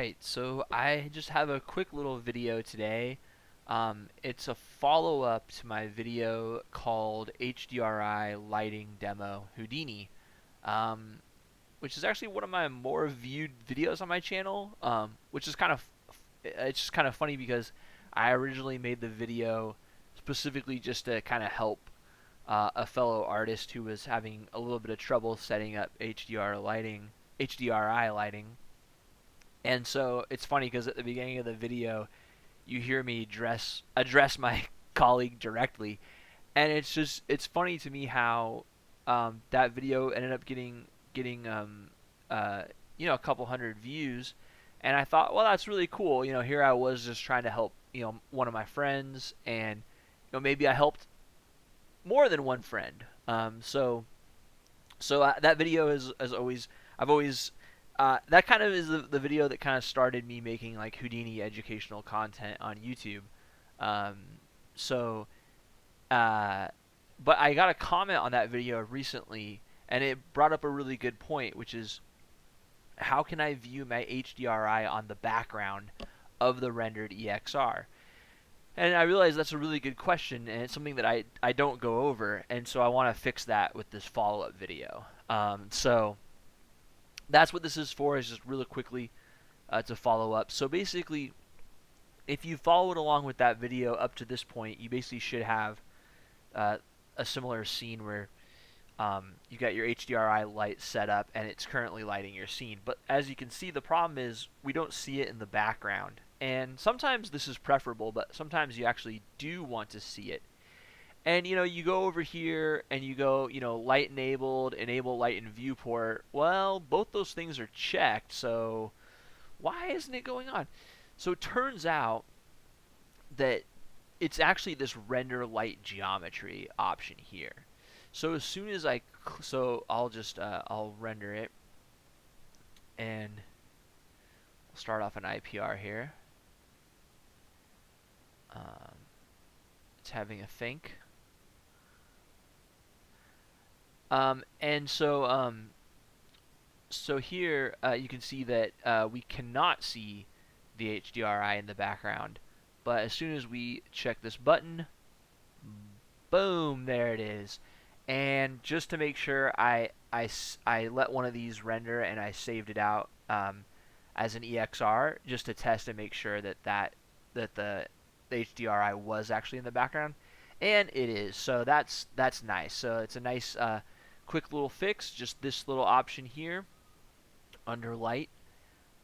Alright, so I just have a quick little video today. It's a follow-up to my video called HDRI Lighting Demo Houdini, um, which is actually one of my more viewed videos on my channel, which is it's just kind of funny because I originally made the video specifically just to kind of help a fellow artist who was having a little bit of trouble setting up HDRI lighting. And so it's funny because at the beginning of the video, you hear me address my colleague directly, and it's funny to me how that video ended up getting uh, a couple hundred views, and I thought, well, that's really cool. Here I was just trying to help one of my friends, and maybe I helped more than one friend. That video is always I've always that kind of is the video that kind of started me making like Houdini educational content on YouTube. Um, so, uh, but I got a comment on that video recently, and it brought up a really good point, which is how can I view my HDRI on the background of the rendered EXR? And I realize that's a really good question, and it's something that I don't go over, and so I want to fix that with this follow-up video. So that's what this is for, is just really quickly to follow up. So basically, if you followed along with that video up to this point, you basically should have uh, a similar scene where you got your HDRI light set up and it's currently lighting your scene. But as you can see, the problem is we don't see it in the background. And sometimes this is preferable, but sometimes you actually do want to see it. And you go over here and you go, light enabled, enable light in viewport. Well, both those things are checked, so why isn't it going on? So it turns out that it's actually this render light geometry option here. So as soon as I'll just I'll render it, and we'll start off an IPR here. It's having a think. So here you can see that we cannot see the HDRI in the background, but as soon as we check this button, boom, there it is. And just to make sure, I let one of these render and I saved it out as an EXR just to test and make sure that the HDRI was actually in the background, and it is. So that's nice. So it's a nice quick little fix. Just this little option here under light.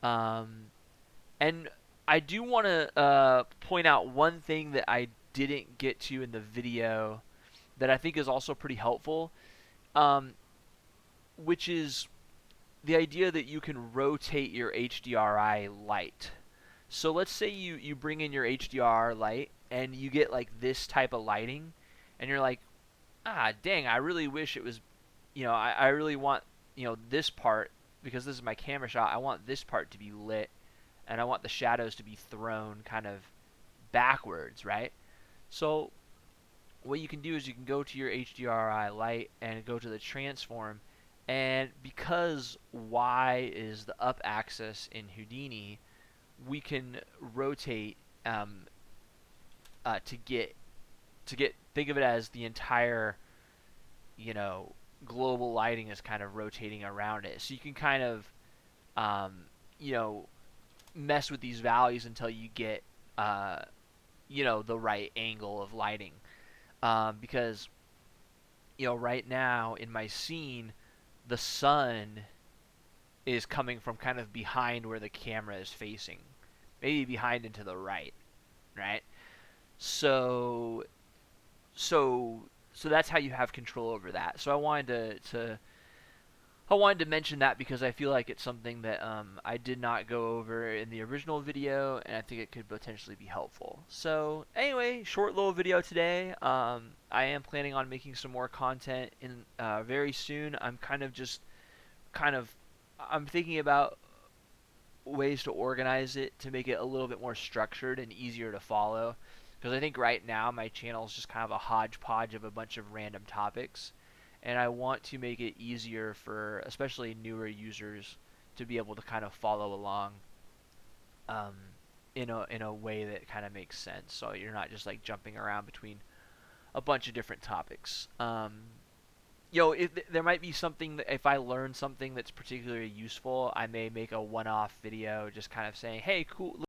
And I do want to point out one thing that I didn't get to in the video that I think is also pretty helpful, um, which is the idea that you can rotate your HDRI light. So let's say you bring in your HDR light and you get like this type of lighting, and you're like, dang, I really wish it was, I really want, this part, because this is my camera shot, I want this part to be lit, and I want the shadows to be thrown kind of backwards, right? So what you can do is you can go to your HDRI light and go to the transform, and because Y is the up axis in Houdini, we can rotate to get think of it as the entire you know global lighting is kind of rotating around it. So you can kind of um, you know mess with these values until you get the right angle of lighting. Because right now in my scene, the sun is coming from kind of behind where the camera is facing, maybe behind and to the right, right? So so so that's how you have control over that. So I wanted to mention that because I feel like it's something that I did not go over in the original video, and I think it could potentially be helpful. So anyway, short little video today. I am planning on making some more content in very soon. Kind of I'm thinking about ways to organize it to make it a little bit more structured and easier to follow. Because I think right now my channel is just kind of a hodgepodge of a bunch of random topics, and I want to make it easier for especially newer users to be able to kind of follow along um, in a way that kind of makes sense. So you're not just like jumping around between a bunch of different topics. If there might be something that if I learn something that's particularly useful, I may make a one-off video just kind of saying, "Hey, cool,